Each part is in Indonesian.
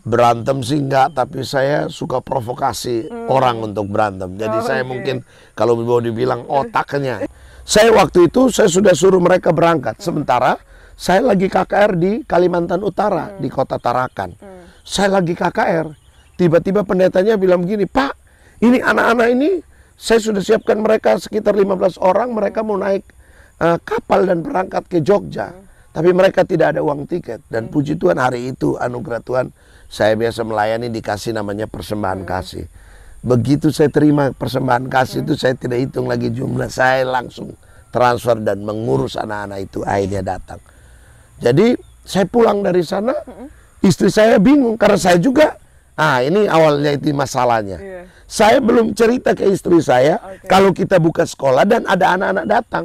Berantem sih enggak, tapi saya suka provokasi orang untuk berantem. Jadi saya mungkin kalau mau dibilang otaknya. Saya waktu itu saya sudah suruh mereka berangkat. Sementara saya lagi KKR di Kalimantan Utara, di kota Tarakan. Saya lagi KKR. Tiba-tiba pendetanya bilang begini, Pak, ini anak-anak ini saya sudah siapkan mereka sekitar 15 orang. Mereka mau naik kapal dan berangkat ke Jogja. Tapi mereka tidak ada uang tiket. Dan puji Tuhan hari itu anugerah Tuhan, saya biasa melayani dikasih namanya persembahan kasih. Begitu saya terima persembahan kasih itu, saya tidak hitung lagi jumlah. Saya langsung transfer dan mengurus anak-anak itu. Akhirnya datang. Jadi saya pulang dari sana, istri saya bingung karena saya juga, ini awalnya itu masalahnya. Saya belum cerita ke istri saya kalau kita buka sekolah dan ada anak-anak datang.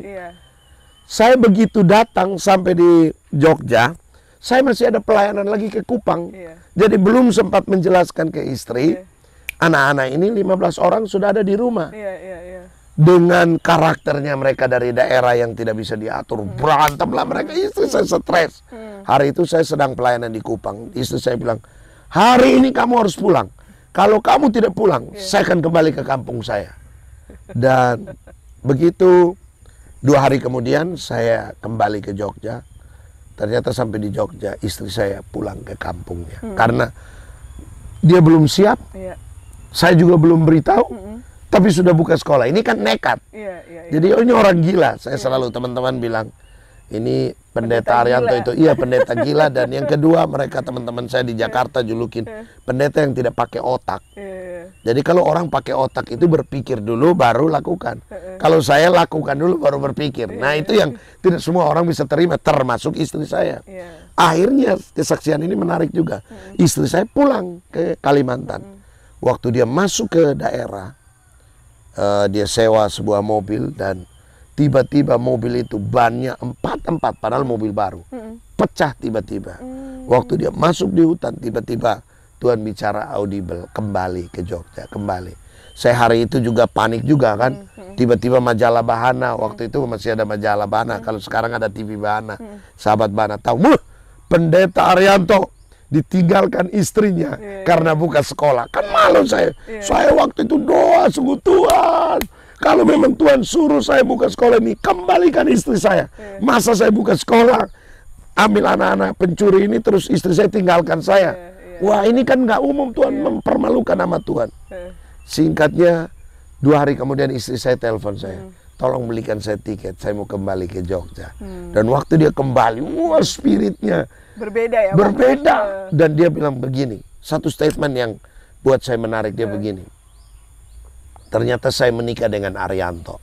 Saya begitu datang sampai di Jogja, saya masih ada pelayanan lagi ke Kupang. Jadi belum sempat menjelaskan ke istri, anak-anak ini 15 orang sudah ada di rumah. Dengan karakternya mereka dari daerah yang tidak bisa diatur, berantemlah mereka. Istri saya stres. Hari itu saya sedang pelayanan di Kupang. Istri saya bilang, hari ini kamu harus pulang. Kalau kamu tidak pulang, saya akan kembali ke kampung saya. Dan begitu 2 hari kemudian saya kembali ke Jogja. Ternyata sampai di Jogja istri saya pulang ke kampungnya. Karena dia belum siap. Saya juga belum beritahu. Tapi sudah buka sekolah. Ini kan nekat. Jadi ini orang gila. Saya selalu teman-teman bilang, ini pendeta Arianto itu, iya pendeta gila. Dan yang kedua, mereka teman-teman saya di Jakarta julukin pendeta yang tidak pakai otak. Jadi kalau orang pakai otak itu berpikir dulu baru lakukan. Kalau saya lakukan dulu baru berpikir. Nah itu yang tidak semua orang bisa terima, termasuk istri saya. Akhirnya kesaksian ini menarik juga. Istri saya pulang ke Kalimantan. Waktu dia masuk ke daerah, dia sewa sebuah mobil dan tiba-tiba mobil itu bannya 4 padahal mobil baru. Pecah tiba-tiba. Waktu dia masuk di hutan tiba-tiba Tuhan bicara audible, kembali ke Jogja, kembali. Saya hari itu juga panik juga kan. Tiba-tiba majalah Bahana, waktu itu masih ada majalah Bahana. Kalau sekarang ada TV Bahana, sahabat Bahana tahu. Pendeta Arianto ditinggalkan istrinya karena buka sekolah. Kan malu saya. Saya waktu itu doa sungguh, Tuhan, kalau memang Tuhan suruh saya buka sekolah ini, kembalikan istri saya. Masa saya buka sekolah, ambil anak-anak pencuri ini terus istri saya tinggalkan saya. Wah ini kan nggak umum, Tuhan mempermalukan nama Tuhan. Singkatnya 2 hari kemudian istri saya telepon saya, tolong belikan saya tiket, saya mau kembali ke Jogja. Dan waktu dia kembali, wah spiritnya berbeda ya. Berbeda. Dan dia bilang begini, satu statement yang buat saya menarik, dia begini, ternyata saya menikah dengan Arianto.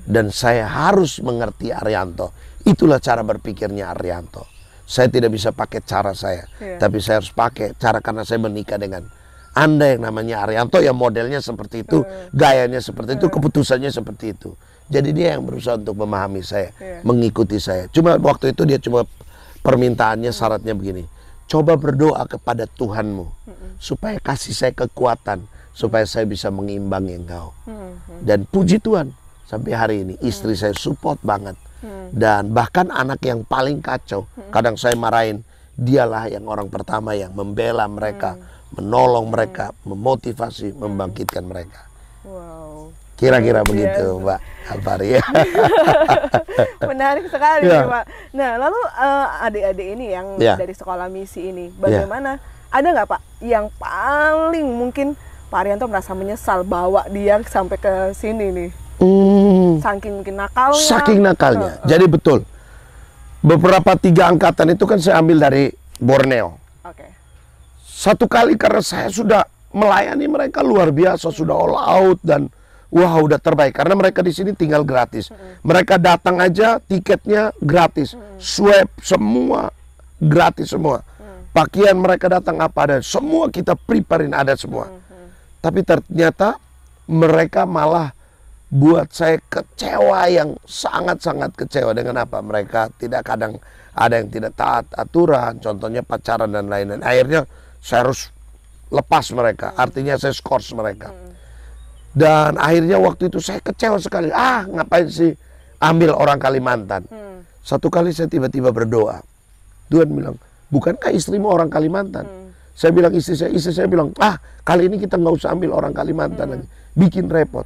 Dan saya harus mengerti Arianto. Itulah cara berpikirnya Arianto. Saya tidak bisa pakai cara saya, tapi saya harus pakai cara karena saya menikah dengan Anda yang namanya Arianto, yang modelnya seperti itu, gayanya seperti itu, keputusannya seperti itu. Jadi dia yang berusaha untuk memahami saya, mengikuti saya. Cuma waktu itu dia cuma permintaannya, syaratnya begini, coba berdoa kepada Tuhanmu supaya kasih saya kekuatan, supaya saya bisa mengimbangi engkau. Dan puji Tuhan, sampai hari ini istri saya support banget. Dan bahkan anak yang paling kacau, kadang saya marahin, dialah yang orang pertama yang membela mereka, menolong mereka, memotivasi, membangkitkan mereka. Kira-kira begitu, Mbak Alvari. Menarik sekali, Pak. Nah, lalu adik-adik ini yang dari sekolah misi ini, bagaimana? Ada nggak, Pak, yang paling mungkin Pak Arianto merasa menyesal bawa dia sampai ke sini nih? Saking mungkin nakalnya. Saking nakalnya. Jadi betul. Beberapa 3 angkatan itu kan saya ambil dari Borneo. Satu kali karena saya sudah melayani mereka luar biasa, sudah all out dan wah udah terbaik karena mereka di sini tinggal gratis. Mereka datang aja tiketnya gratis, swab semua gratis semua. Pakaian mereka datang apa ada, semua kita preparein ada semua. Tapi ternyata mereka malah buat saya kecewa, yang sangat-sangat kecewa. Dengan apa? Mereka tidak, kadang ada yang tidak taat aturan, contohnya pacaran dan lain-lain. Akhirnya saya harus lepas mereka, artinya saya skors mereka. Dan akhirnya waktu itu saya kecewa sekali. Ngapain sih ambil orang Kalimantan? Satu kali saya tiba-tiba berdoa. Tuhan bilang, bukankah istrimu orang Kalimantan? Saya bilang istri saya bilang, kali ini kita nggak usah ambil orang Kalimantan lagi, bikin repot.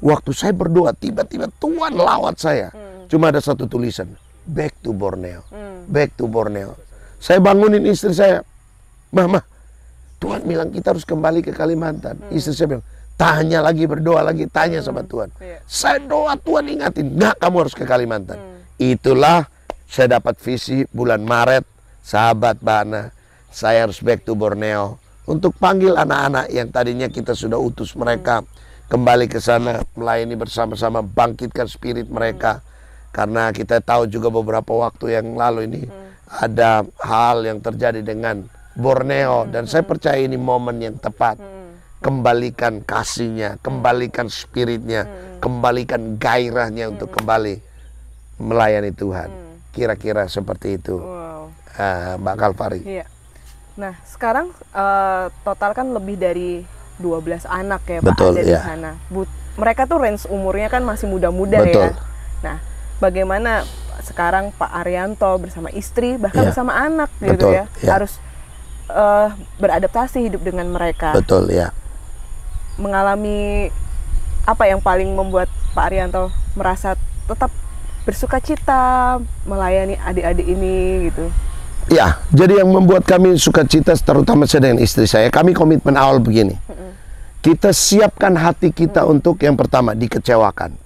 Waktu saya berdoa, tiba-tiba Tuhan lawat saya. Cuma ada satu tulisan, back to Borneo, back to Borneo. Saya bangunin istri saya, Mama, Tuhan bilang kita harus kembali ke Kalimantan. Istri saya bilang, tanya lagi, berdoa lagi, tanya sama Tuhan. Saya doa, Tuhan ingatin, nggak, kamu harus ke Kalimantan. Itulah saya dapat visi bulan Maret, sahabat Bana, saya harus back to Borneo untuk panggil anak-anak yang tadinya kita sudah utus mereka kembali ke sana, melayani bersama-sama, bangkitkan spirit mereka. Karena kita tahu juga beberapa waktu yang lalu ini ada hal yang terjadi dengan Borneo, dan saya percaya ini momen yang tepat. Kembalikan kasihnya, kembalikan spiritnya, kembalikan gairahnya untuk kembali melayani Tuhan. Kira-kira seperti itu. Mbak Kalvari. Iya. Nah, sekarang total kan lebih dari 12 anak ya Pak, betul, ada di sana. Mereka tuh range umurnya kan masih muda-muda ya. Nah, bagaimana sekarang Pak Arianto bersama istri, bahkan bersama anak gitu ya, harus beradaptasi hidup dengan mereka. Betul, ya. Mengalami apa yang paling membuat Pak Arianto merasa tetap bersuka cita melayani adik-adik ini gitu? Ya, jadi yang membuat kami sukacita, terutama saya dengan istri saya, kami komitmen awal begini. Kita siapkan hati kita untuk yang pertama, dikecewakan.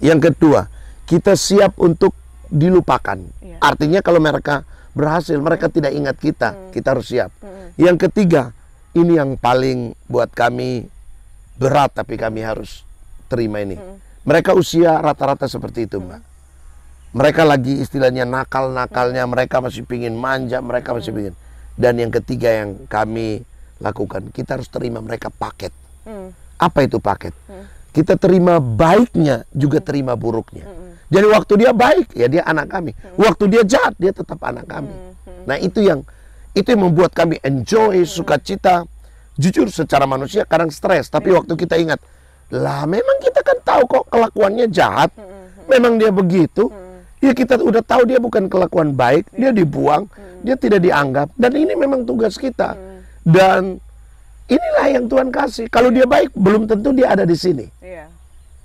Yang kedua, kita siap untuk dilupakan. Artinya kalau mereka berhasil, mereka tidak ingat kita, kita harus siap. Yang ketiga, ini yang paling buat kami berat, tapi kami harus terima ini. Mereka usia rata-rata seperti itu, Mbak. Mereka lagi istilahnya nakal-nakalnya, mereka masih pingin manja, mereka masih pingin. Dan yang ketiga yang kami lakukan, kita harus terima mereka paket. Apa itu paket? Kita terima baiknya, juga terima buruknya. Jadi waktu dia baik, ya dia anak kami. Waktu dia jahat, dia tetap anak kami. Nah itu yang membuat kami enjoy, sukacita. Jujur secara manusia kadang stres, tapi waktu kita ingat, lah memang kita kan tahu kok kelakuannya jahat, memang dia begitu. Ya kita udah tahu dia bukan kelakuan baik, dia dibuang, dia tidak dianggap, dan ini memang tugas kita. Dan inilah yang Tuhan kasih. Kalau dia baik, belum tentu dia ada di sini.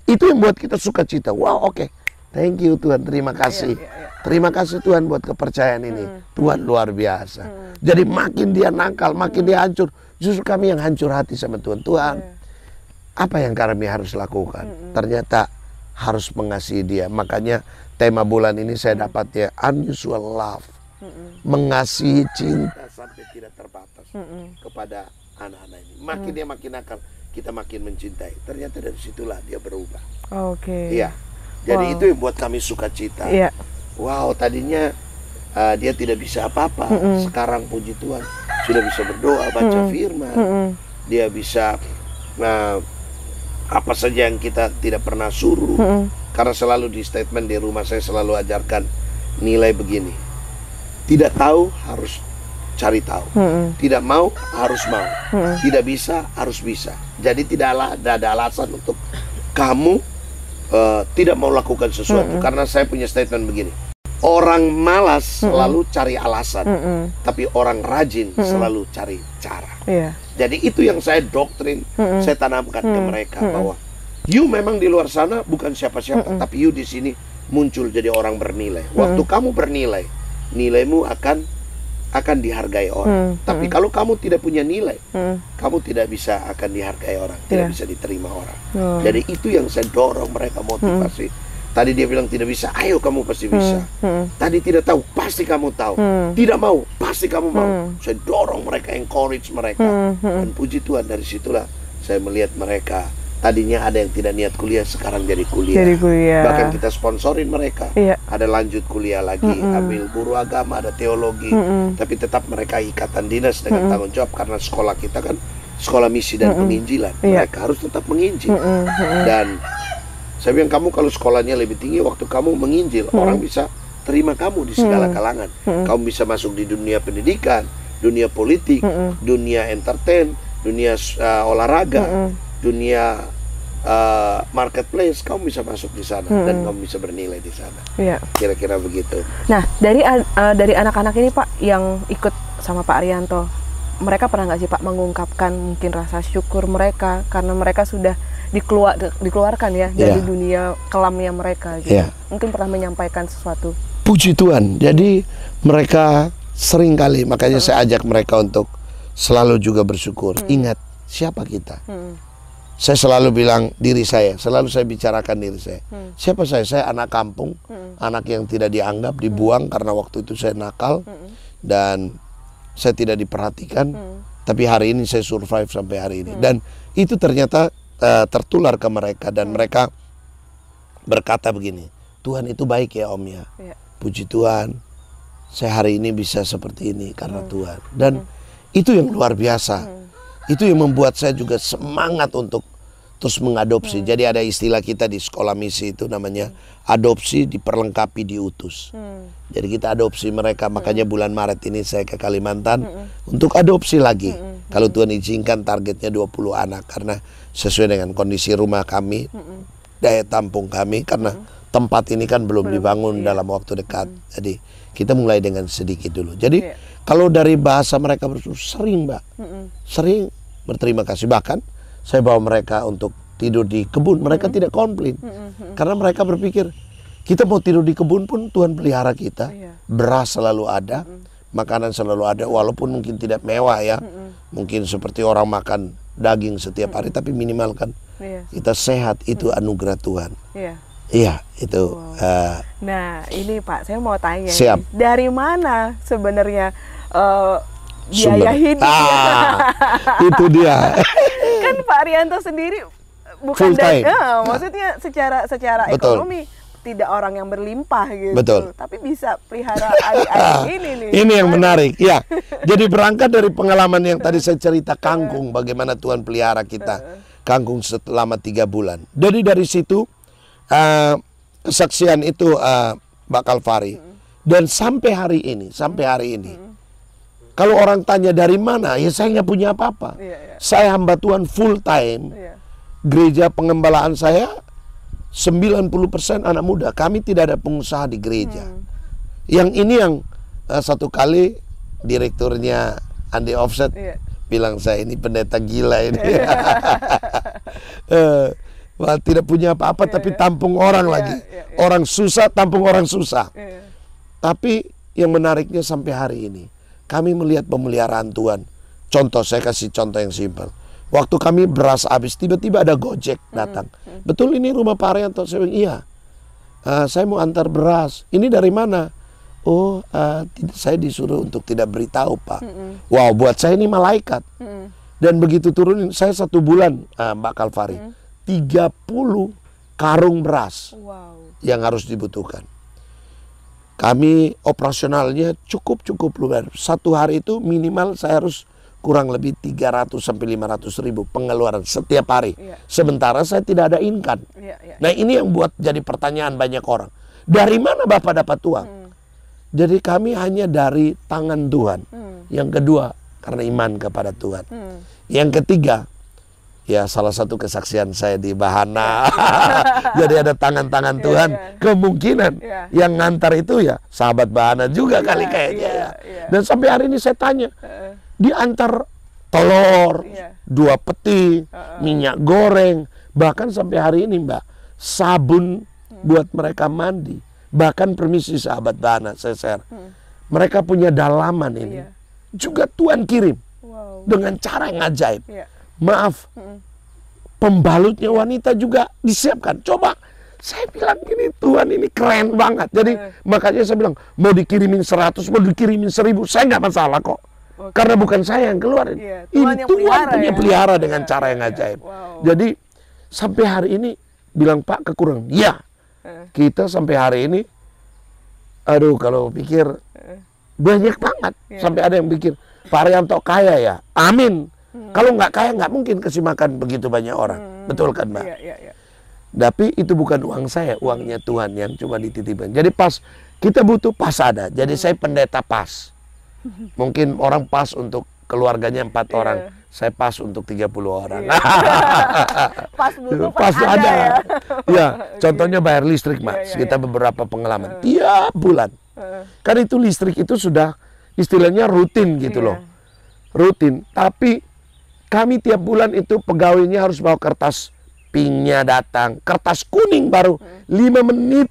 Itu yang buat kita sukacita. Wow, oke. Thank you Tuhan, terima kasih. Terima kasih Tuhan buat kepercayaan ini. Tuhan luar biasa. Jadi makin dia nakal, makin dia hancur, justru kami yang hancur hati sama Tuhan. Tuhan, apa yang kami harus lakukan? Ternyata harus mengasihi dia. Makanya tema bulan ini saya dapat ya, unusual love. Mengasihi cinta sampai tidak terbatas kepada anak-anak ini. Makin dia makin nakal, kita makin mencintai. Ternyata dari situlah dia berubah. Iya. Jadi itu yang buat kami sukacita. Wow, tadinya dia tidak bisa apa-apa. Sekarang puji Tuhan sudah bisa berdoa, baca firman. Dia bisa apa saja yang kita tidak pernah suruh. Karena selalu di statement di rumah saya selalu ajarkan nilai begini. Tidak tahu harus cari tahu. Tidak mau harus mau. Tidak bisa harus bisa. Jadi tidak ada alasan untuk kamu tidak mau lakukan sesuatu. Karena saya punya statement begini. Orang malas selalu cari alasan. Tapi orang rajin selalu cari cara. Jadi itu yang saya doktrin, saya tanamkan ke mereka bahwa you memang di luar sana bukan siapa-siapa, tapi you di sini muncul jadi orang bernilai. Waktu kamu bernilai, nilaimu akan dihargai orang. Tapi kalau kamu tidak punya nilai, kamu tidak bisa akan dihargai orang, tidak bisa diterima orang. Jadi itu yang saya dorong mereka motivasi. Tadi dia bilang tidak bisa, ayo kamu pasti bisa. Tadi tidak tahu, pasti kamu tahu. Tidak mau, pasti kamu mau. Saya dorong mereka, encourage mereka. Dan puji Tuhan, dari situlah saya melihat mereka. Tadinya ada yang tidak niat kuliah, sekarang jadi kuliah. Bahkan kita sponsorin mereka. Ada lanjut kuliah lagi, ambil guru agama, ada teologi. Tapi tetap mereka ikatan dinas dengan tanggung jawab. Karena sekolah kita kan sekolah misi dan penginjilan. Mereka harus tetap menginjil. Dan saya bilang, kamu kalau sekolahnya lebih tinggi, waktu kamu menginjil, orang bisa terima kamu di segala kalangan. Kamu bisa masuk di dunia pendidikan, dunia politik, dunia entertain, dunia olahraga, dunia marketplace. Kamu bisa masuk di sana dan kamu bisa bernilai di sana. Kira-kira begitu. Nah, dari anak-anak ini Pak yang ikut sama Pak Arianto, mereka pernah nggak sih Pak mengungkapkan mungkin rasa syukur mereka karena mereka sudah dikeluarkan ya dari dunia kelamnya mereka gitu. Mungkin pernah menyampaikan sesuatu. Puji Tuhan. Jadi mereka sering kali, makanya saya ajak mereka untuk selalu juga bersyukur. Ingat siapa kita. Saya selalu bilang diri saya, selalu saya bicarakan diri saya. Siapa saya? Saya anak kampung, anak yang tidak dianggap, dibuang karena waktu itu saya nakal dan saya tidak diperhatikan. Tapi hari ini saya survive sampai hari ini. Dan itu ternyata tertular ke mereka dan mereka berkata begini, Tuhan itu baik ya Om ya. Puji Tuhan, saya hari ini bisa seperti ini karena Tuhan. Dan itu yang luar biasa. Itu yang membuat saya juga semangat untuk terus mengadopsi. Jadi ada istilah kita di sekolah misi itu namanya adopsi diperlengkapi diutus. Jadi kita adopsi mereka, makanya bulan Maret ini saya ke Kalimantan untuk adopsi lagi. Kalau Tuhan izinkan targetnya 20 anak karena sesuai dengan kondisi rumah kami, daya tampung kami, karena tempat ini kan belum dibangun dalam waktu dekat. Jadi kita mulai dengan sedikit dulu. Jadi kalau dari bahasa mereka bersyukur, sering Mbak, sering berterima kasih. Bahkan saya bawa mereka untuk tidur di kebun, mereka tidak komplain. Karena mereka berpikir, kita mau tidur di kebun pun Tuhan pelihara kita. Beras selalu ada, makanan selalu ada, walaupun mungkin tidak mewah ya. Mungkin seperti orang makan daging setiap hari, tapi minimal kan kita sehat, itu anugerah Tuhan. Iya, itu. Nah, ini Pak, saya mau tanya. Siap. Nih, dari mana sebenarnya biaya hidupnya? Itu dia. Kan Pak Arianto sendiri bukan dari, maksudnya secara ekonomi tidak orang yang berlimpah gitu. Betul. Tapi bisa pelihara adik-adik ini nih. Ini yang menarik, ya. Jadi berangkat dari pengalaman yang tadi saya cerita kangkung, bagaimana Tuhan pelihara kita kangkung selama 3 bulan. Jadi dari situ kesaksian itu Mbak Kalvari, dan sampai hari ini kalau orang tanya dari mana, ya saya nggak punya apa-apa. Saya hamba Tuhan full time. Gereja pengembalaan saya 90% anak muda. Kami tidak ada pengusaha di gereja. Yang ini yang satu kali direkturnya Andi Offset bilang saya ini pendeta gila ini. Wah, tidak punya apa-apa tapi tampung orang lagi. Orang susah tampung orang susah. Tapi yang menariknya sampai hari ini kami melihat pemeliharaan Tuhan. Contoh, saya kasih contoh yang simpel. Waktu kami beras habis, tiba-tiba ada Gojek datang. Betul ini rumah Pak Arianto? Saya bilang, iya. Saya mau antar beras. Ini dari mana? Oh, saya disuruh untuk tidak beritahu Pak. Wow, buat saya ini malaikat. Dan begitu turunin, saya 1 bulan Mbak Kalvari, 30 karung beras yang harus dibutuhkan. Kami operasionalnya cukup luar. 1 hari itu minimal saya harus kurang lebih 300 sampai 500 ribu pengeluaran setiap hari. Sementara saya tidak ada income. Nah, ini yang buat jadi pertanyaan banyak orang. Dari mana Bapak dapat uang? Jadi kami hanya dari tangan Tuhan. Yang kedua, karena iman kepada Tuhan. Yang ketiga, ya salah satu kesaksian saya di Bahana. Jadi ada tangan-tangan Tuhan. Kemungkinan yang ngantar itu ya sahabat Bahana juga kali kayaknya ya. Dan sampai hari ini saya tanya, diantar telur, 2 peti, minyak goreng, bahkan sampai hari ini Mbak, sabun buat mereka mandi. Bahkan permisi sahabat Bahana, saya share. Mereka punya dalaman ini. Juga Tuhan kirim dengan cara yang ajaib. Maaf, pembalutnya wanita juga disiapkan. Coba, saya bilang gini, Tuhan ini keren banget. Jadi makanya saya bilang, mau dikirimin 100, mau dikirimin 1000, saya nggak masalah kok. Karena bukan saya yang keluarin. Ini Tuhan punya pelihara dengan cara yang ajaib. Jadi sampai hari ini bilang Pak kekurangan. Ya, kita sampai hari ini, aduh kalau pikir banyak banget. Sampai ada yang pikir, Pak Arianto kaya ya. Amin. Kalau nggak kaya nggak mungkin kasih makan begitu banyak orang. Betul kan Mbak? Tapi itu bukan uang saya, uangnya Tuhan yang cuma dititipkan. Jadi pas kita butuh pas ada. Jadi saya pendeta pas. Mungkin orang pas untuk keluarganya 4 orang. Saya pas untuk 30 orang. Pas butuh pas ada. Ya. Ya, contohnya bayar listrik Mas. Kita beberapa pengalaman tiap bulan. Kan itu listrik itu sudah istilahnya rutin gitu loh. rutin. Tapi kami tiap bulan itu pegawainya harus bawa kertas pingnya datang, kertas kuning baru 5 menit.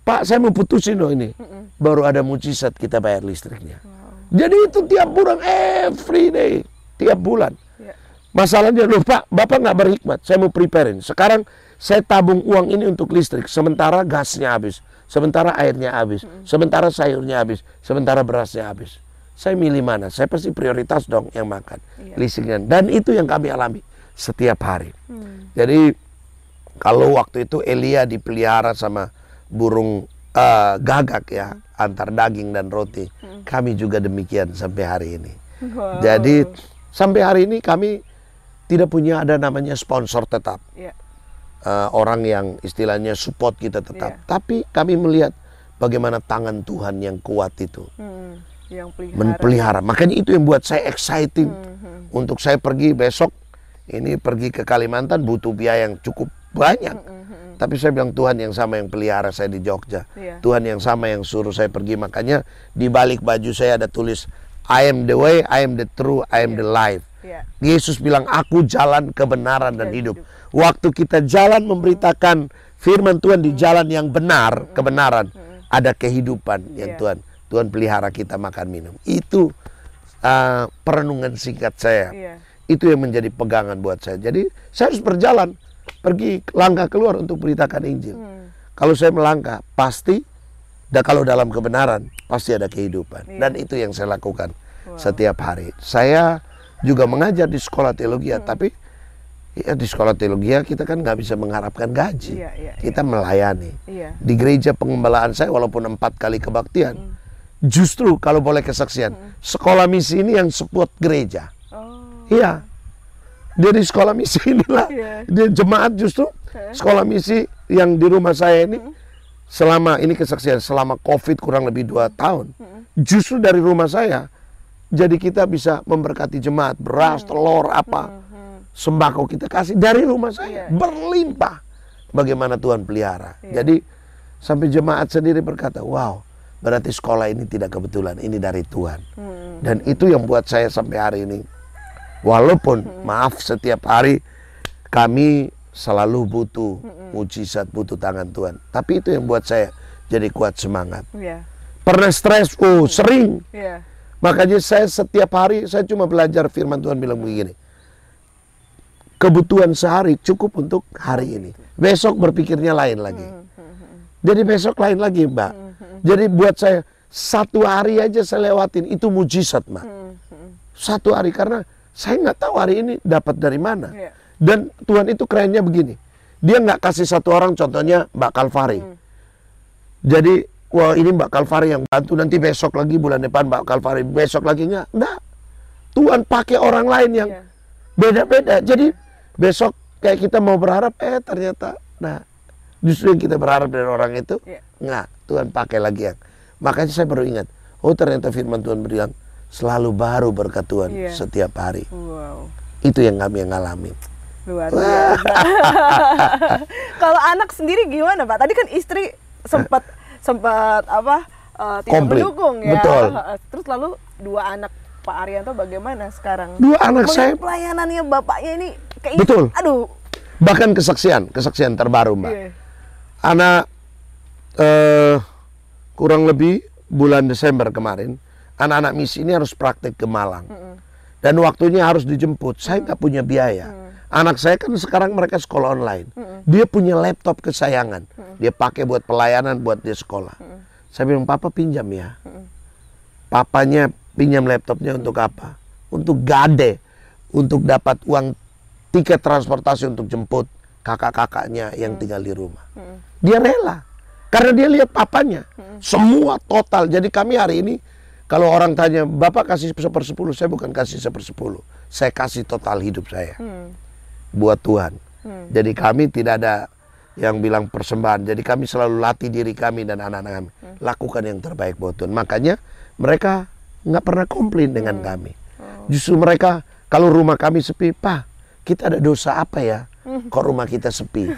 Pak, saya mau putusin loh ini. Baru ada mujizat kita bayar listriknya. Jadi itu tiap bulan, every day, tiap bulan. Masalahnya loh Pak, Bapak nggak berhikmat. Saya mau preparein. Sekarang saya tabung uang ini untuk listrik. Sementara gasnya habis, sementara airnya habis, sementara sayurnya habis, sementara berasnya habis. Saya milih mana? Saya pasti prioritas dong yang makan listriknya. Dan itu yang kami alami setiap hari. Jadi kalau waktu itu Elia dipelihara sama burung gagak ya, antar daging dan roti. Kami juga demikian sampai hari ini. Jadi sampai hari ini kami tidak punya ada namanya sponsor tetap. Orang yang istilahnya support kita tetap. Tapi kami melihat bagaimana tangan Tuhan yang kuat itu. Yang pelihara. Makanya itu yang buat saya exciting. Untuk saya pergi besok, ini pergi ke Kalimantan butuh biaya yang cukup banyak. Tapi saya bilang Tuhan yang sama yang pelihara saya di Jogja. Tuhan yang sama yang suruh saya pergi. Makanya di balik baju saya ada tulis, I am the way, I am the truth, I am the life. Yesus bilang, aku jalan kebenaran dan hidup. Waktu kita jalan memberitakan firman Tuhan di jalan yang benar, kebenaran, ada kehidupan yang Tuhan pelihara kita makan minum. Itu perenungan singkat saya. Itu yang menjadi pegangan buat saya. Jadi saya harus berjalan, pergi langkah keluar untuk beritakan Injil. Kalau saya melangkah, pasti, dan kalau dalam kebenaran, pasti ada kehidupan. Dan itu yang saya lakukan setiap hari. Saya juga mengajar di sekolah teologi, tapi ya di sekolah teologi kita kan nggak bisa mengharapkan gaji. Kita melayani. Di gereja pengembalaan saya, walaupun 4 kali kebaktian, justru kalau boleh kesaksian, sekolah misi ini yang support gereja. Iya. Dari sekolah misi inilah, dia jemaat justru sekolah misi yang di rumah saya ini, selama ini kesaksian, selama COVID kurang lebih 2 tahun, justru dari rumah saya, jadi kita bisa memberkati jemaat, beras, telur, apa, sembako kita kasih dari rumah saya, berlimpah. Bagaimana Tuhan pelihara. Jadi sampai jemaat sendiri berkata, wow, berarti sekolah ini tidak kebetulan, ini dari Tuhan. Dan itu yang buat saya sampai hari ini. Walaupun maaf setiap hari kami selalu butuh mujizat, butuh tangan Tuhan. Tapi itu yang buat saya jadi kuat semangat. Pernah stres? Oh, sering. Makanya saya setiap hari saya cuma belajar firman Tuhan bilang begini. Kebutuhan sehari cukup untuk hari ini. Besok berpikirnya lain lagi. Jadi besok lain lagi, Mbak. Jadi buat saya 1 hari aja saya lewatin itu mujizat, Mbak. 1 hari karena saya nggak tahu hari ini dapat dari mana. Dan Tuhan itu kerennya begini. Dia nggak kasih 1 orang, contohnya Mbak Kalvari. Jadi, wah ini Mbak Kalvari yang bantu, nanti besok lagi, bulan depan Mbak Kalvari, besok lagi nggak. Tuhan pakai orang lain yang beda-beda. Jadi, besok kayak kita mau berharap, ternyata, justru yang kita berharap dari orang itu, nggak. Tuhan pakai lagi yang. Makanya saya baru ingat, oh ternyata firman Tuhan bilang, selalu baru berkat Tuhan setiap hari. Itu yang kami ngalamin. Luar biasa. Kalau anak sendiri gimana, Pak? Tadi kan istri sempat tidak mendukung ya. Betul. Terus lalu 2 anak Pak Arianto bagaimana sekarang? 2 anak saya. Pelayanannya bapaknya ini kayak betul. Aduh. Bahkan kesaksian terbaru, Mbak. Anak kurang lebih bulan Desember kemarin, anak-anak misi ini harus praktek ke Malang. Dan waktunya harus dijemput. Saya nggak punya biaya. Anak saya kan sekarang mereka sekolah online. Dia punya laptop kesayangan. Dia pakai buat pelayanan, buat dia sekolah. Saya bilang, Papa pinjam ya. Papanya pinjam laptopnya untuk apa? Untuk gade. Untuk dapat uang tiket transportasi untuk jemput kakak-kakaknya yang tinggal di rumah. Dia rela. Karena dia lihat papanya. Semua total. Jadi kami hari ini, kalau orang tanya, Bapak kasih 1/10, saya bukan kasih 1/10. Saya kasih total hidup saya. Buat Tuhan. Jadi kami tidak ada yang bilang persembahan. Jadi kami selalu latih diri kami dan anak-anak kami. Lakukan yang terbaik buat Tuhan. Makanya mereka nggak pernah komplain dengan kami. Justru mereka, kalau rumah kami sepi, Pak, kita ada dosa apa ya? Kok rumah kita sepi?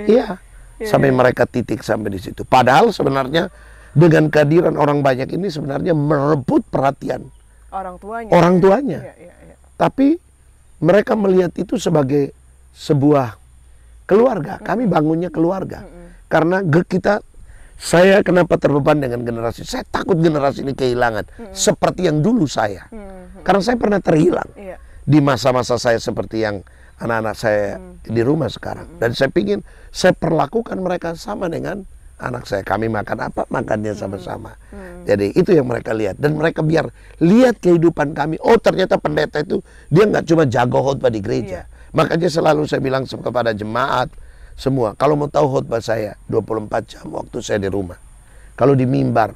Iya. Sampai mereka titik sampai di situ. Padahal sebenarnya dengan kehadiran orang banyak ini sebenarnya merebut perhatian Orang tuanya. Tapi mereka melihat itu sebagai sebuah keluarga. Kami bangunnya keluarga. Karena saya kenapa terbeban dengan generasi? Saya takut generasi ini kehilangan seperti yang dulu saya. Karena saya pernah terhilang di masa-masa saya seperti yang anak-anak saya di rumah sekarang. Dan saya ingin saya perlakukan mereka sama dengan anak saya. Kami makan apa? Makannya sama-sama. Jadi itu yang mereka lihat. Dan mereka biar lihat kehidupan kami. Oh, ternyata pendeta itu dia nggak cuma jago khotbah di gereja. Makanya selalu saya bilang kepada jemaat semua, kalau mau tahu khotbah saya 24 jam waktu saya di rumah. Kalau di mimbar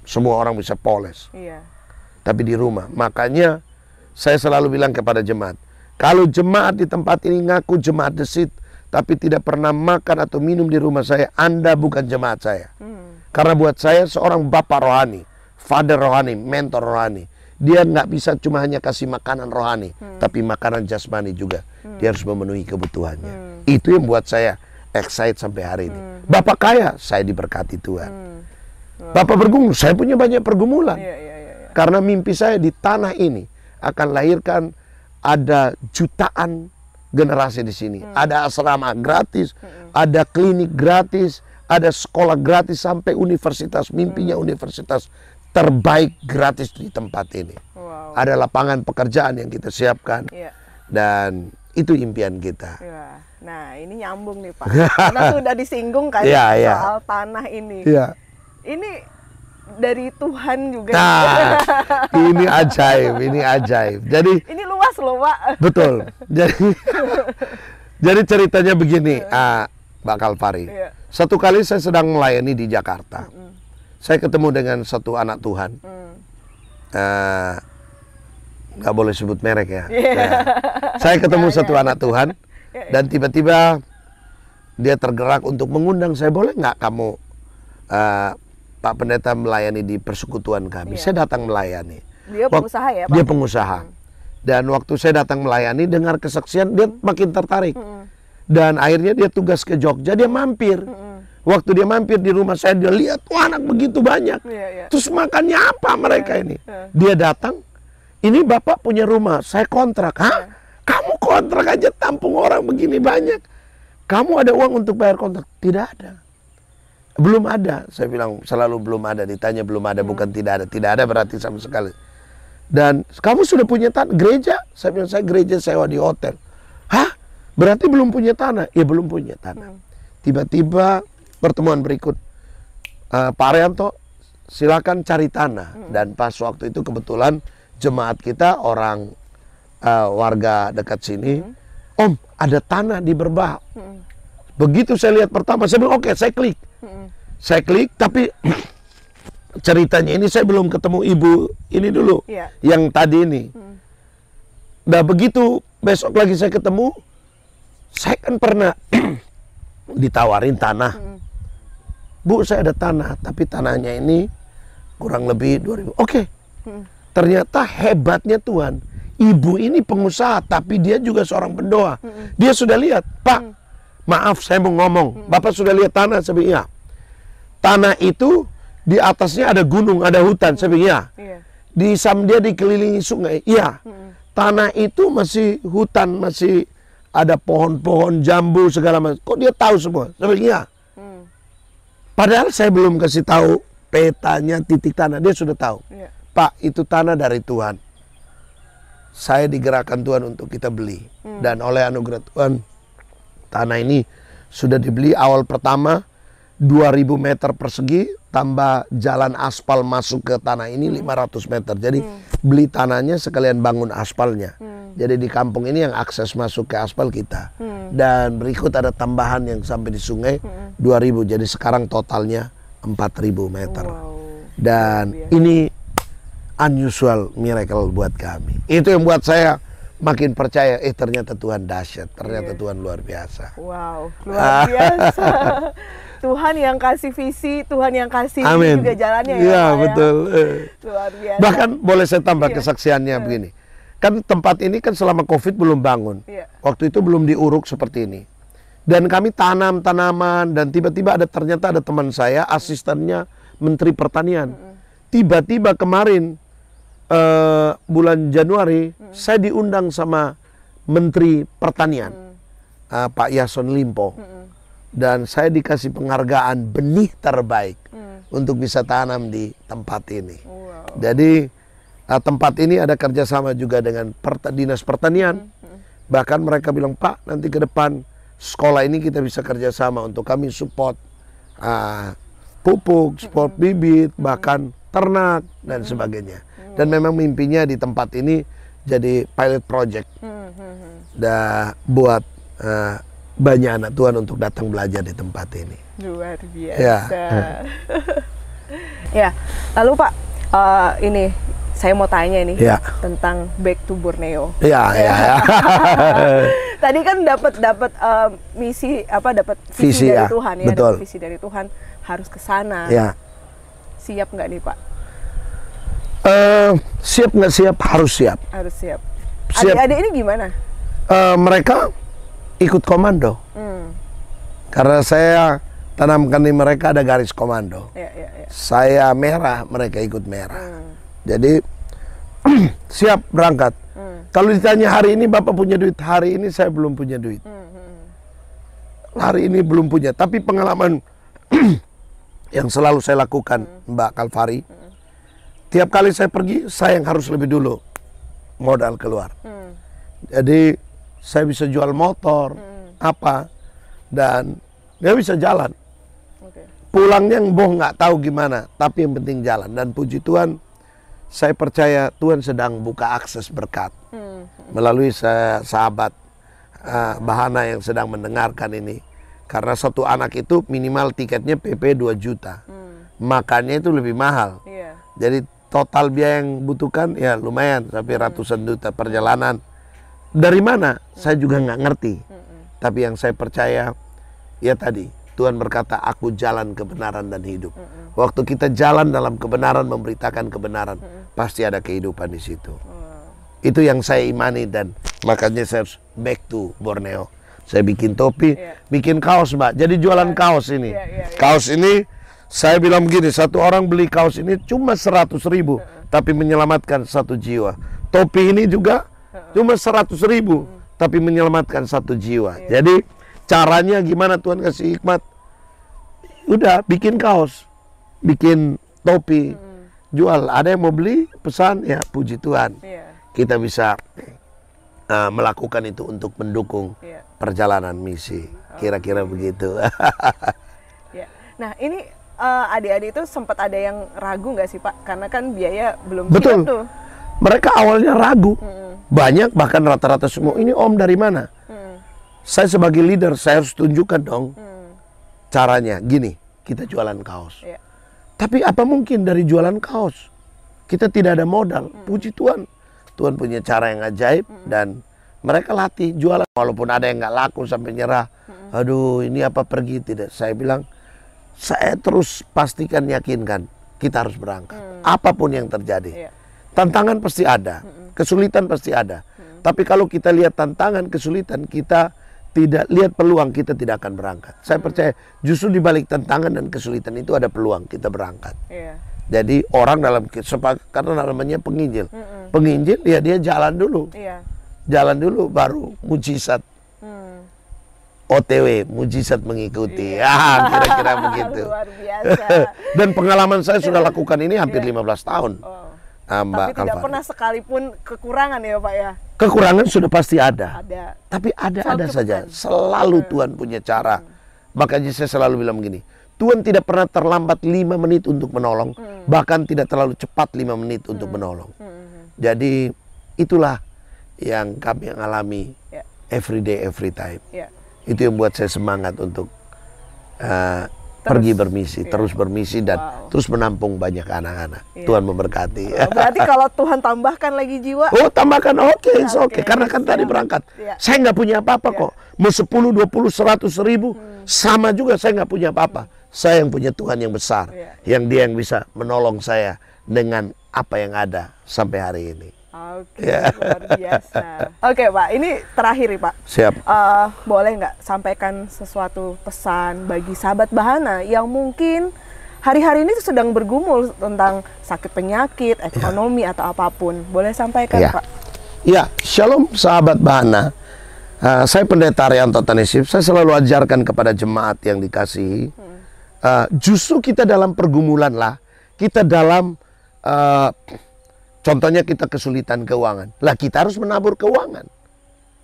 semua orang bisa poles. Tapi di rumah, makanya saya selalu bilang kepada jemaat, kalau jemaat di tempat ini ngaku jemaat desit, tapi tidak pernah makan atau minum di rumah saya, Anda bukan jemaat saya. Karena buat saya seorang bapak rohani, father rohani, mentor rohani, dia nggak bisa cuma hanya kasih makanan rohani, tapi makanan jasmani juga. Dia harus memenuhi kebutuhannya. Itu yang buat saya excited sampai hari ini. Bapak kaya, saya diberkati Tuhan. Bapak bergumul, saya punya banyak pergumulan. Karena mimpi saya di tanah ini akan lahirkan ada jutaan generasi di sini. Ada asrama gratis, ada klinik gratis, ada sekolah gratis sampai universitas. Mimpinya universitas terbaik gratis di tempat ini. Ada lapangan pekerjaan yang kita siapkan. Dan itu impian kita. Nah, ini nyambung nih Pak. Karena sudah disinggung kan soal tanah ini. Ini dari Tuhan juga. Nah, ini ajaib, ini ajaib. Jadi ini luas loh, Pak. Betul. Jadi ceritanya begini, Mbak Kalvari. Satu kali saya sedang melayani di Jakarta. Saya ketemu dengan satu anak Tuhan. Nggak boleh sebut merek ya. Saya ketemu satu anak Tuhan dan tiba-tiba dia tergerak untuk mengundang saya, boleh nggak kamu Pak Pendeta melayani di persekutuan kami. Saya datang melayani. Dia pengusaha ya Pak? Dia pengusaha. Dan waktu saya datang melayani, dengar kesaksian, dia makin tertarik. Dan akhirnya dia tugas ke Jogja, dia mampir. Waktu dia mampir di rumah saya, dia lihat, wah anak begitu banyak. Terus makannya apa mereka ini? Dia datang, ini Bapak punya rumah, saya kontrak. Hah? Kamu kontrak aja tampung orang begini banyak. Kamu ada uang untuk bayar kontrak? Tidak ada. Belum ada. Saya bilang selalu belum ada. Ditanya belum ada, bukan tidak ada. Tidak ada berarti sama sekali. Dan kamu sudah punya tanah? Gereja? Saya bilang saya gereja sewa di hotel. Hah? Berarti belum punya tanah? Ya belum punya tanah. Tiba-tiba pertemuan berikut, Pak Arianto silakan cari tanah. Dan pas waktu itu kebetulan jemaat kita orang warga dekat sini, Om ada tanah di Berbah. Begitu saya lihat pertama, saya bilang oke, saya klik. Saya klik, tapi ceritanya ini saya belum ketemu ibu ini dulu, yang tadi ini. Nah begitu besok lagi saya ketemu, saya kan pernah ditawarin tanah. Bu, saya ada tanah, tapi tanahnya ini kurang lebih 2.000. Oke. Ternyata hebatnya Tuhan, ibu ini pengusaha, tapi dia juga seorang pendoa. Dia sudah lihat, Pak, maaf saya mau ngomong, Bapak sudah lihat tanah? Saya bilang, iya. Tanah itu di atasnya ada gunung, ada hutan. Saya bilang, iya. Dia dikelilingi sungai, iya. Tanah itu masih hutan, masih ada pohon-pohon jambu segala macam. Kok dia tahu semua? Saya bilang, iya. Padahal saya belum kasih tahu petanya, titik tanah, dia sudah tahu. Pak, itu tanah dari Tuhan. Saya digerakkan Tuhan untuk kita beli. Dan oleh anugerah Tuhan, tanah ini sudah dibeli awal pertama 2.000 meter persegi, tambah jalan aspal masuk ke tanah ini 500 meter. Jadi beli tanahnya sekalian bangun aspalnya. Jadi di kampung ini yang akses masuk ke aspal kita. Dan berikut ada tambahan yang sampai di sungai 2.000. Jadi sekarang totalnya 4.000 meter. Dan ini unusual miracle buat kami. Itu yang buat saya makin percaya, ternyata Tuhan dahsyat, ternyata Tuhan luar biasa. Wow, luar biasa. Tuhan yang kasih visi, Tuhan yang kasih juga jalannya ya. Iya, betul. Luar biasa. Bahkan boleh saya tambah kesaksiannya begini. Kan tempat ini kan selama Covid belum bangun. Waktu itu belum diuruk seperti ini. Dan kami tanam tanaman dan tiba-tiba ternyata ada teman saya, asistennya Menteri Pertanian. Tiba-tiba kemarin bulan Januari saya diundang sama Menteri Pertanian, Pak Yasson Limpo, dan saya dikasih penghargaan benih terbaik untuk bisa tanam di tempat ini. Jadi tempat ini ada kerjasama juga dengan Dinas Pertanian. Bahkan mereka bilang, Pak, nanti ke depan sekolah ini kita bisa kerjasama untuk kami support pupuk, support bibit, bahkan ternak dan sebagainya. Dan memang mimpinya di tempat ini jadi pilot project. Buat banyak anak Tuhan untuk datang belajar di tempat ini. Luar biasa. Ya, lalu Pak, ini saya mau tanya nih tentang Back to Borneo. Tadi kan dapat misi dapat visi dari Tuhan ya, dapat visi dari Tuhan harus ke sana. Siap nggak nih Pak? Siap nggak siap? Harus siap. Harus siap. Adik-adik ini gimana? Mereka ikut komando. Karena saya tanamkan di mereka ada garis komando. Saya merah, mereka ikut merah. Jadi siap berangkat. Kalau ditanya hari ini Bapak punya duit, hari ini saya belum punya duit. Hari ini belum punya. Tapi pengalaman yang selalu saya lakukan, Mbak Kalvari, tiap kali saya pergi, saya yang harus lebih dulu modal keluar. Jadi saya bisa jual motor, dan dia bisa jalan. Pulangnya boh nggak tahu gimana, tapi yang penting jalan. Dan puji Tuhan, saya percaya Tuhan sedang buka akses berkat melalui sahabat Bahana yang sedang mendengarkan ini. Karena satu anak itu minimal tiketnya PP 2 juta, makannya itu lebih mahal. Jadi total biaya yang butuhkan ya lumayan sampai ratusan juta perjalanan. Dari mana? Saya juga nggak ngerti. Tapi yang saya percaya, ya tadi, Tuhan berkata, aku jalan kebenaran dan hidup. Waktu kita jalan dalam kebenaran, memberitakan kebenaran, pasti ada kehidupan di situ. Itu yang saya imani dan makanya saya harus back to Borneo. Saya bikin topi, bikin kaos Mbak. Jadi jualan kaos ini. Kaos ini, saya bilang begini, satu orang beli kaos ini cuma 100.000, tapi menyelamatkan 1 jiwa. Topi ini juga cuma 100.000, tapi menyelamatkan 1 jiwa. Jadi caranya gimana Tuhan kasih hikmat? Udah bikin kaos, bikin topi, jual. Ada yang mau beli, pesan, ya puji Tuhan. Kita bisa melakukan itu untuk mendukung perjalanan misi. Kira-kira begitu. Nah ini adik-adik itu sempat ada yang ragu nggak sih Pak? Karena kan biaya belum betul tuh. Mereka awalnya ragu. Banyak bahkan rata-rata semua, ini Om dari mana? Saya sebagai leader, saya harus tunjukkan dong caranya. Gini, kita jualan kaos. Tapi apa mungkin dari jualan kaos kita tidak ada modal? Puji Tuhan, Tuhan punya cara yang ajaib dan mereka latih jualan. Walaupun ada yang nggak laku sampai nyerah, aduh ini apa pergi, tidak. Saya bilang, saya terus pastikan, yakinkan kita harus berangkat. Apapun yang terjadi, tantangan pasti ada, kesulitan pasti ada. Tapi kalau kita lihat tantangan, kesulitan, kita tidak lihat peluang, kita tidak akan berangkat. Saya percaya justru di balik tantangan dan kesulitan itu ada peluang kita berangkat. Jadi orang dalam karena namanya penginjil, penginjil ya dia jalan dulu, jalan dulu baru mujizat. OTW, mujizat mengikuti. Kira-kira begitu. Luar biasa. Dan pengalaman saya sudah lakukan ini hampir 15 tahun. Tapi tidak pernah sekalipun kekurangan ya Pak ya? Kekurangan sudah pasti ada. Tapi ada saja. Selalu Tuhan punya cara. Makanya saya selalu bilang begini, Tuhan tidak pernah terlambat 5 menit untuk menolong. Bahkan tidak terlalu cepat 5 menit untuk menolong. Jadi itulah yang kami alami every day, every time. Itu yang buat saya semangat untuk pergi bermisi, terus bermisi dan terus menampung banyak anak-anak. Tuhan memberkati. Berarti kalau Tuhan tambahkan lagi jiwa? Oh tambahkan, oke. Karena kan tadi berangkat, saya nggak punya apa-apa kok. Mau 10, 20, 100 ribu, sama juga saya nggak punya apa-apa. Saya yang punya Tuhan yang besar, yang Dia yang bisa menolong saya dengan apa yang ada sampai hari ini. Luar biasa. Oke Pak, ini terakhir nih Pak. Siap. Boleh nggak sampaikan sesuatu pesan bagi sahabat Bahana yang mungkin hari-hari ini sedang bergumul tentang sakit penyakit, ekonomi atau apapun. Boleh sampaikan, Pak? Ya, shalom sahabat Bahana. Saya Pendeta Arianto Tanesip. Saya selalu ajarkan kepada jemaat yang dikasihi. Justru kita dalam pergumulan lah, kita dalam contohnya kita kesulitan keuangan. Lah kita harus menabur keuangan.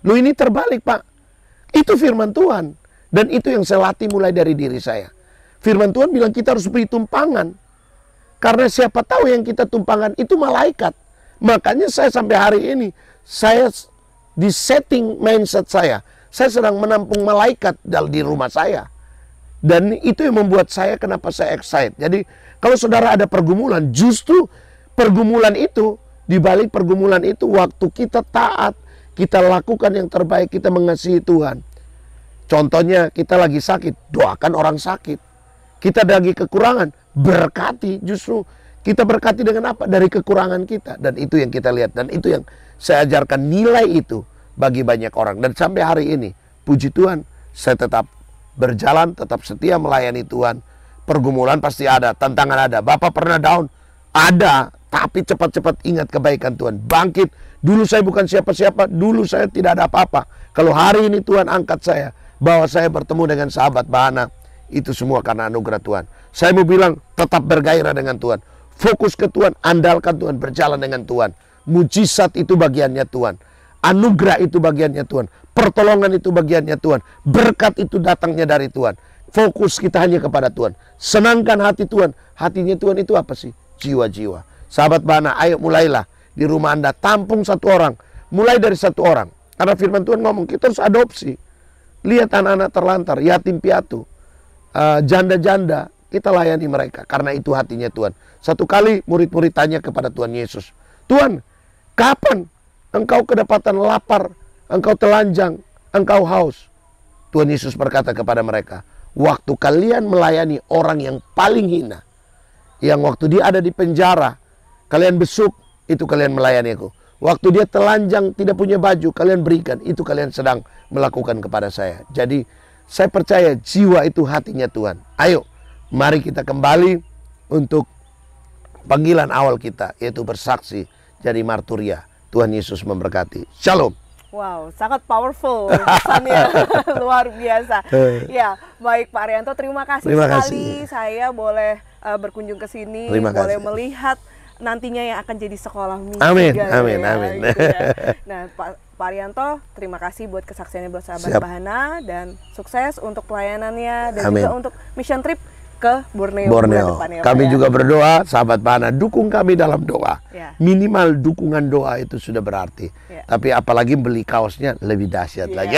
Loh ini terbalik, Pak. Itu firman Tuhan. Dan itu yang saya latih mulai dari diri saya. Firman Tuhan bilang kita harus beri tumpangan. Karena siapa tahu yang kita tumpangkan itu malaikat. Makanya saya sampai hari ini, saya di setting mindset saya sedang menampung malaikat di rumah saya. Dan itu yang membuat saya, kenapa saya excited. Jadi kalau saudara ada pergumulan, justru pergumulan itu, di balik pergumulan itu, waktu kita taat, kita lakukan yang terbaik, kita mengasihi Tuhan. Contohnya kita lagi sakit, doakan orang sakit. Kita lagi kekurangan, berkati. Justru kita berkati dengan apa? Dari kekurangan kita. Dan itu yang kita lihat. Dan itu yang saya ajarkan, nilai itu bagi banyak orang. Dan sampai hari ini, puji Tuhan, saya tetap berjalan, tetap setia melayani Tuhan. Pergumulan pasti ada, tantangan ada. Bapak pernah down? Ada. Tapi cepat-cepat ingat kebaikan Tuhan. Bangkit. Dulu saya bukan siapa-siapa. Dulu saya tidak ada apa-apa. Kalau hari ini Tuhan angkat saya, bahwa saya bertemu dengan sahabat Bahana, itu semua karena anugerah Tuhan. Saya mau bilang, tetap bergairah dengan Tuhan. Fokus ke Tuhan, andalkan Tuhan, berjalan dengan Tuhan. Mujizat itu bagiannya Tuhan. Anugerah itu bagiannya Tuhan. Pertolongan itu bagiannya Tuhan. Berkat itu datangnya dari Tuhan. Fokus kita hanya kepada Tuhan. Senangkan hati Tuhan. Hatinya Tuhan itu apa sih? Jiwa-jiwa. Sahabat Bahana, ayo mulailah di rumah Anda, tampung satu orang. Mulai dari satu orang. Karena firman Tuhan ngomong, kita harus adopsi. Lihat anak-anak terlantar, yatim piatu, janda-janda, kita layani mereka. Karena itu hatinya Tuhan. Satu kali murid-murid tanya kepada Tuhan Yesus, Tuhan, kapan engkau kedapatan lapar, engkau telanjang, engkau haus? Tuhan Yesus berkata kepada mereka, waktu kalian melayani orang yang paling hina, yang waktu dia ada di penjara, kalian besuk, itu kalian melayani aku. Waktu dia telanjang, tidak punya baju, kalian berikan, itu kalian sedang melakukan kepada saya. Jadi saya percaya jiwa itu hatinya Tuhan. Ayo, mari kita kembali untuk panggilan awal kita, yaitu bersaksi jadi marturia. Tuhan Yesus memberkati. Shalom. Wow, sangat powerful pesannya. Luar biasa. Ya, baik Pak Arianto, terima kasih sekali. Saya boleh berkunjung ke sini, boleh melihat nantinya yang akan jadi sekolah misi. Amin, ya, amin, amin. Gitu ya. Nah, Pak Arianto, terima kasih buat kesaksiannya buat sahabat Bahana, dan sukses untuk pelayanannya, dan juga untuk mission trip ke Borneo. Depan, ya, kami ya. juga berdoa, sahabat Bahana, dukung kami dalam doa. Ya. Minimal dukungan doa itu sudah berarti. Ya. Tapi apalagi beli kaosnya lebih dahsyat lagi.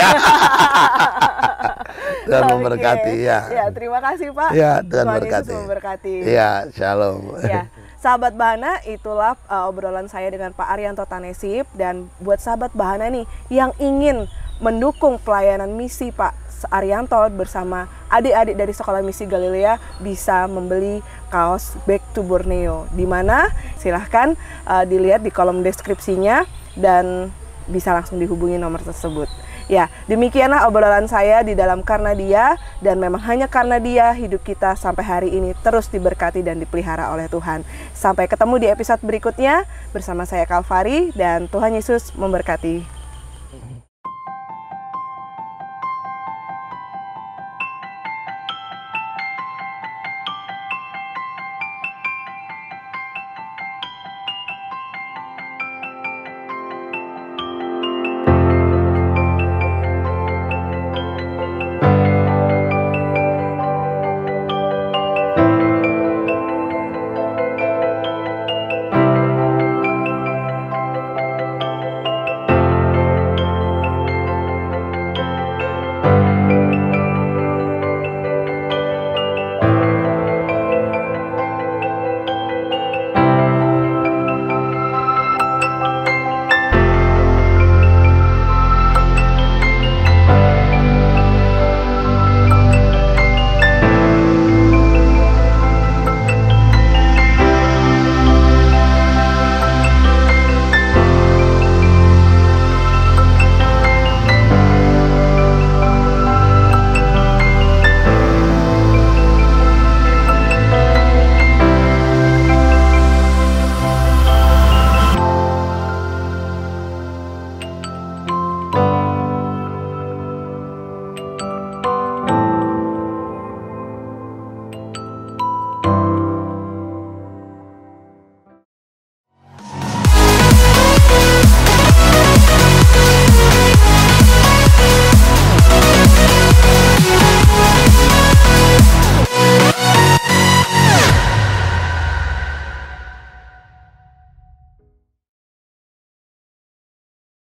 Tuhan memberkati. Ya. Ya, terima kasih Pak. Ya, Tuhan memberkati. Ya, shalom. Ya. Sahabat Bahana, itulah obrolan saya dengan Pak Arianto Tanesip. Dan buat sahabat Bahana nih yang ingin mendukung pelayanan misi Pak Arianto bersama adik-adik dari Sekolah Misi Galilea, bisa membeli kaos Back to Borneo. Di mana? Silahkan dilihat di kolom deskripsinya dan bisa langsung dihubungi nomor tersebut. Ya, demikianlah obrolan saya di dalam Karena Dia, dan memang hanya karena Dia hidup kita sampai hari ini terus diberkati dan dipelihara oleh Tuhan. Sampai ketemu di episode berikutnya bersama saya Kalvari, dan Tuhan Yesus memberkati.